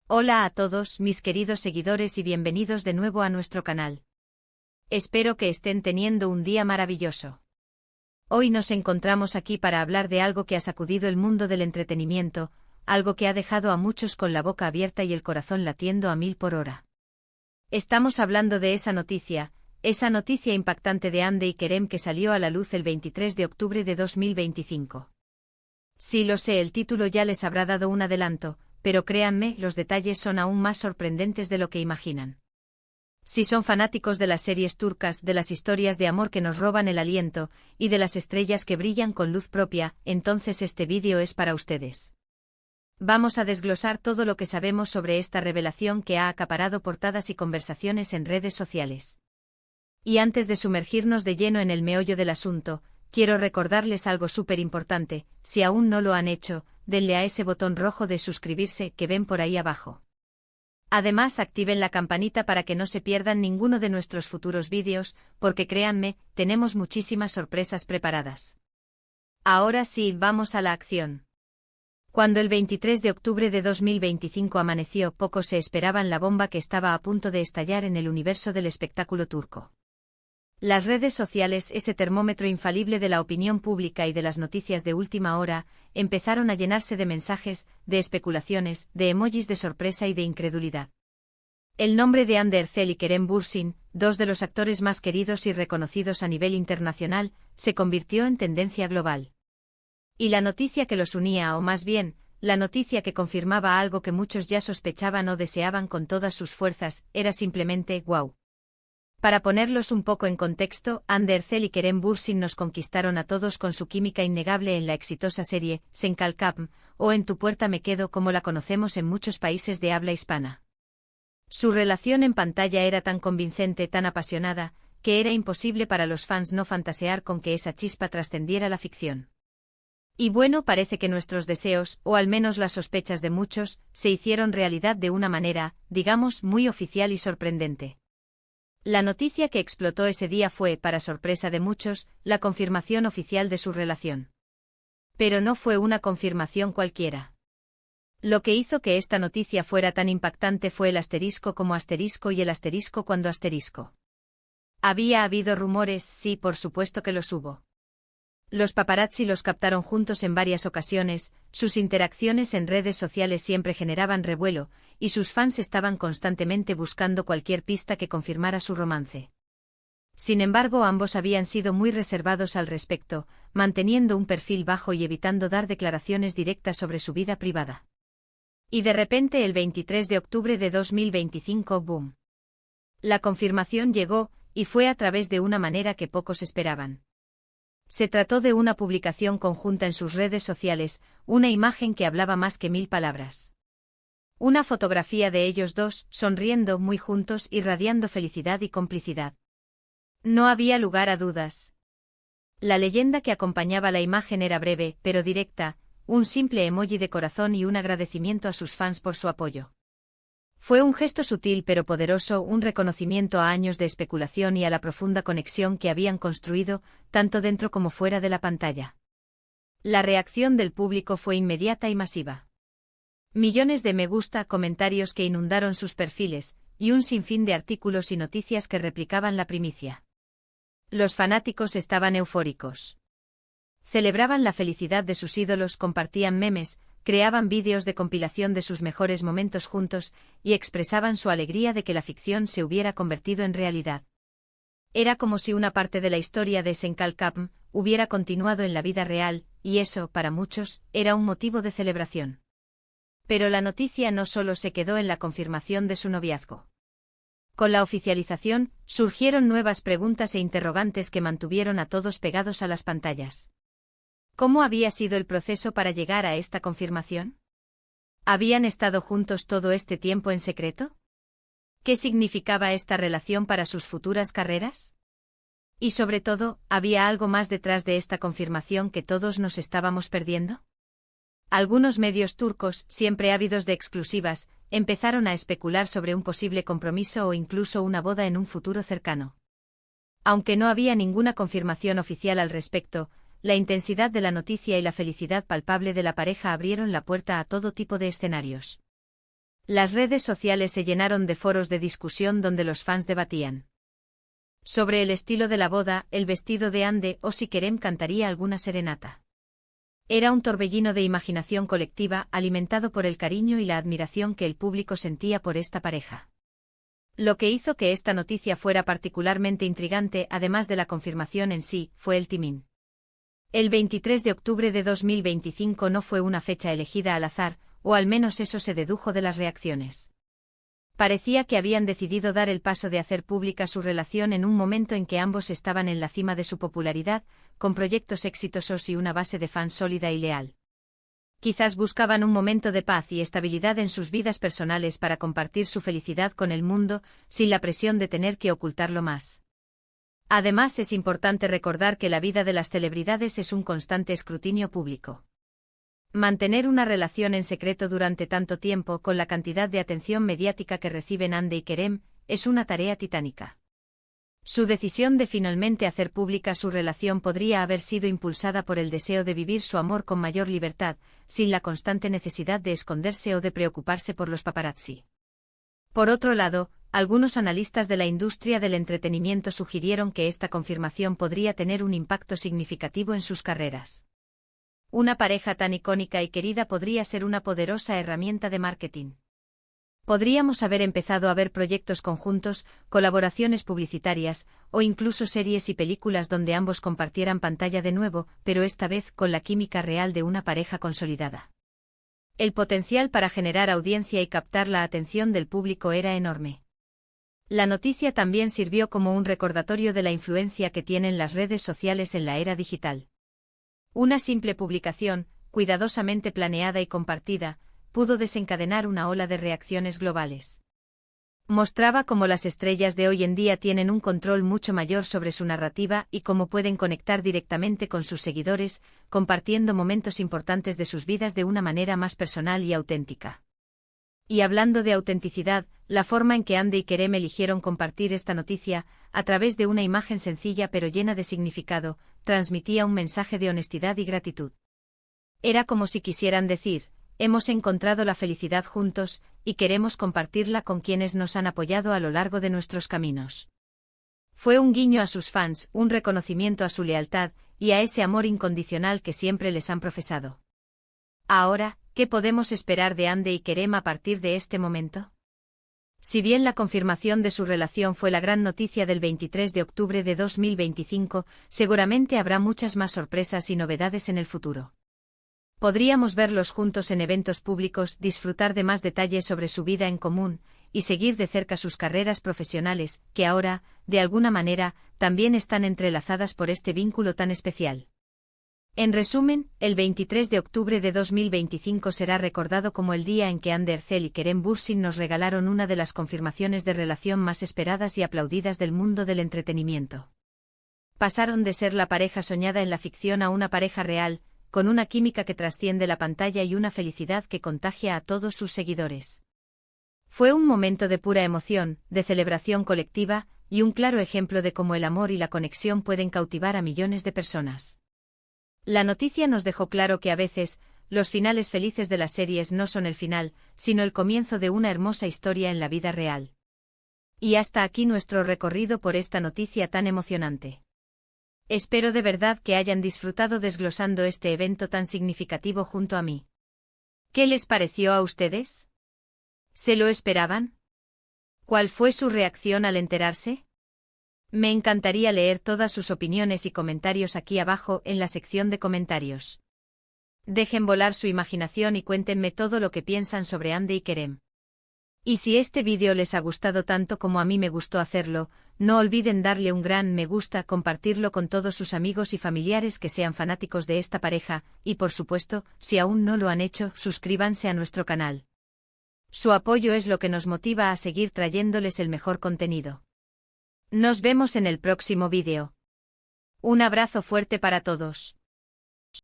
Hola a todos mis queridos seguidores y bienvenidos de nuevo a nuestro canal. Espero que estén teniendo un día maravilloso. Hoy nos encontramos aquí para hablar de algo que ha sacudido el mundo del entretenimiento, algo que ha dejado a muchos con la boca abierta y el corazón latiendo a 1000 por hora. Estamos hablando de esa noticia impactante de Hande y Kerem que salió a la luz el 23 de octubre de 2025. Sí, lo sé, el título ya les habrá dado un adelanto, pero créanme, los detalles son aún más sorprendentes de lo que imaginan. Si son fanáticos de las series turcas, de las historias de amor que nos roban el aliento, y de las estrellas que brillan con luz propia, entonces este vídeo es para ustedes. Vamos a desglosar todo lo que sabemos sobre esta revelación que ha acaparado portadas y conversaciones en redes sociales. Y antes de sumergirnos de lleno en el meollo del asunto, quiero recordarles algo súper importante: si aún no lo han hecho, denle a ese botón rojo de suscribirse que ven por ahí abajo. Además, activen la campanita para que no se pierdan ninguno de nuestros futuros vídeos, porque créanme, tenemos muchísimas sorpresas preparadas. Ahora sí, vamos a la acción. Cuando el 23 de octubre de 2025 amaneció, pocos se esperaban la bomba que estaba a punto de estallar en el universo del espectáculo turco. Las redes sociales, ese termómetro infalible de la opinión pública y de las noticias de última hora, empezaron a llenarse de mensajes, de especulaciones, de emojis de sorpresa y de incredulidad. El nombre de Hande Erçel y Kerem Bürsin, dos de los actores más queridos y reconocidos a nivel internacional, se convirtió en tendencia global. Y la noticia que los unía, o más bien, la noticia que confirmaba algo que muchos ya sospechaban o deseaban con todas sus fuerzas, era simplemente ¡guau! Para ponerlos un poco en contexto, Hande Erçel y Kerem Bürsin nos conquistaron a todos con su química innegable en la exitosa serie Sen Kalkapm, o En tu puerta me quedo, como la conocemos en muchos países de habla hispana. Su relación en pantalla era tan convincente, tan apasionada, que era imposible para los fans no fantasear con que esa chispa trascendiera la ficción. Y bueno, parece que nuestros deseos, o al menos las sospechas de muchos, se hicieron realidad de una manera, digamos, muy oficial y sorprendente. La noticia que explotó ese día fue, para sorpresa de muchos, la confirmación oficial de su relación. Pero no fue una confirmación cualquiera. Lo que hizo que esta noticia fuera tan impactante fue el asterisco como asterisco y el asterisco cuando asterisco. ¿Había habido rumores? Sí, por supuesto que los hubo. Los paparazzi los captaron juntos en varias ocasiones, sus interacciones en redes sociales siempre generaban revuelo, y sus fans estaban constantemente buscando cualquier pista que confirmara su romance. Sin embargo, ambos habían sido muy reservados al respecto, manteniendo un perfil bajo y evitando dar declaraciones directas sobre su vida privada. Y de repente el 23 de octubre de 2025, ¡boom! La confirmación llegó, y fue a través de una manera que pocos esperaban. Se trató de una publicación conjunta en sus redes sociales, una imagen que hablaba más que 1000 palabras. Una fotografía de ellos dos, sonriendo muy juntos y radiando felicidad y complicidad. No había lugar a dudas. La leyenda que acompañaba la imagen era breve, pero directa, un simple emoji de corazón y un agradecimiento a sus fans por su apoyo. Fue un gesto sutil pero poderoso, un reconocimiento a años de especulación y a la profunda conexión que habían construido, tanto dentro como fuera de la pantalla. La reacción del público fue inmediata y masiva. Millones de me gusta, comentarios que inundaron sus perfiles, y un sinfín de artículos y noticias que replicaban la primicia. Los fanáticos estaban eufóricos. Celebraban la felicidad de sus ídolos, compartían memes, creaban vídeos de compilación de sus mejores momentos juntos, y expresaban su alegría de que la ficción se hubiera convertido en realidad. Era como si una parte de la historia de Sen Kalkapm hubiera continuado en la vida real, y eso, para muchos, era un motivo de celebración. Pero la noticia no solo se quedó en la confirmación de su noviazgo. Con la oficialización, surgieron nuevas preguntas e interrogantes que mantuvieron a todos pegados a las pantallas. ¿Cómo había sido el proceso para llegar a esta confirmación? ¿Habían estado juntos todo este tiempo en secreto? ¿Qué significaba esta relación para sus futuras carreras? Y sobre todo, ¿había algo más detrás de esta confirmación que todos nos estábamos perdiendo? Algunos medios turcos, siempre ávidos de exclusivas, empezaron a especular sobre un posible compromiso o incluso una boda en un futuro cercano. Aunque no había ninguna confirmación oficial al respecto, la intensidad de la noticia y la felicidad palpable de la pareja abrieron la puerta a todo tipo de escenarios. Las redes sociales se llenaron de foros de discusión donde los fans debatían sobre el estilo de la boda, el vestido de Ande o si Kerem cantaría alguna serenata. Era un torbellino de imaginación colectiva alimentado por el cariño y la admiración que el público sentía por esta pareja. Lo que hizo que esta noticia fuera particularmente intrigante, además de la confirmación en sí, fue el timing. El 23 de octubre de 2025 no fue una fecha elegida al azar, o al menos eso se dedujo de las reacciones. Parecía que habían decidido dar el paso de hacer pública su relación en un momento en que ambos estaban en la cima de su popularidad, con proyectos exitosos y una base de fans sólida y leal. Quizás buscaban un momento de paz y estabilidad en sus vidas personales para compartir su felicidad con el mundo, sin la presión de tener que ocultarlo más. Además, es importante recordar que la vida de las celebridades es un constante escrutinio público. Mantener una relación en secreto durante tanto tiempo, con la cantidad de atención mediática que reciben Hande y Kerem, es una tarea titánica. Su decisión de finalmente hacer pública su relación podría haber sido impulsada por el deseo de vivir su amor con mayor libertad, sin la constante necesidad de esconderse o de preocuparse por los paparazzi. Por otro lado, algunos analistas de la industria del entretenimiento sugirieron que esta confirmación podría tener un impacto significativo en sus carreras. Una pareja tan icónica y querida podría ser una poderosa herramienta de marketing. Podríamos haber empezado a ver proyectos conjuntos, colaboraciones publicitarias, o incluso series y películas donde ambos compartieran pantalla de nuevo, pero esta vez con la química real de una pareja consolidada. El potencial para generar audiencia y captar la atención del público era enorme. La noticia también sirvió como un recordatorio de la influencia que tienen las redes sociales en la era digital. Una simple publicación, cuidadosamente planeada y compartida, pudo desencadenar una ola de reacciones globales. Mostraba cómo las estrellas de hoy en día tienen un control mucho mayor sobre su narrativa y cómo pueden conectar directamente con sus seguidores, compartiendo momentos importantes de sus vidas de una manera más personal y auténtica. Y hablando de autenticidad, la forma en que Hande y Kerem eligieron compartir esta noticia, a través de una imagen sencilla pero llena de significado, transmitía un mensaje de honestidad y gratitud. Era como si quisieran decir: hemos encontrado la felicidad juntos, y queremos compartirla con quienes nos han apoyado a lo largo de nuestros caminos. Fue un guiño a sus fans, un reconocimiento a su lealtad, y a ese amor incondicional que siempre les han profesado. Ahora, ¿qué podemos esperar de Hande y Kerem a partir de este momento? Si bien la confirmación de su relación fue la gran noticia del 23 de octubre de 2025, seguramente habrá muchas más sorpresas y novedades en el futuro. Podríamos verlos juntos en eventos públicos, disfrutar de más detalles sobre su vida en común, y seguir de cerca sus carreras profesionales, que ahora, de alguna manera, también están entrelazadas por este vínculo tan especial. En resumen, el 23 de octubre de 2025 será recordado como el día en que Hande Erçel y Kerem Bürsin nos regalaron una de las confirmaciones de relación más esperadas y aplaudidas del mundo del entretenimiento. Pasaron de ser la pareja soñada en la ficción a una pareja real, con una química que trasciende la pantalla y una felicidad que contagia a todos sus seguidores. Fue un momento de pura emoción, de celebración colectiva, y un claro ejemplo de cómo el amor y la conexión pueden cautivar a millones de personas. La noticia nos dejó claro que a veces, los finales felices de las series no son el final, sino el comienzo de una hermosa historia en la vida real. Y hasta aquí nuestro recorrido por esta noticia tan emocionante. Espero de verdad que hayan disfrutado desglosando este evento tan significativo junto a mí. ¿Qué les pareció a ustedes? ¿Se lo esperaban? ¿Cuál fue su reacción al enterarse? Me encantaría leer todas sus opiniones y comentarios aquí abajo en la sección de comentarios. Dejen volar su imaginación y cuéntenme todo lo que piensan sobre Hande y Kerem. Y si este vídeo les ha gustado tanto como a mí me gustó hacerlo, no olviden darle un gran me gusta, compartirlo con todos sus amigos y familiares que sean fanáticos de esta pareja, y por supuesto, si aún no lo han hecho, suscríbanse a nuestro canal. Su apoyo es lo que nos motiva a seguir trayéndoles el mejor contenido. Nos vemos en el próximo vídeo. Un abrazo fuerte para todos.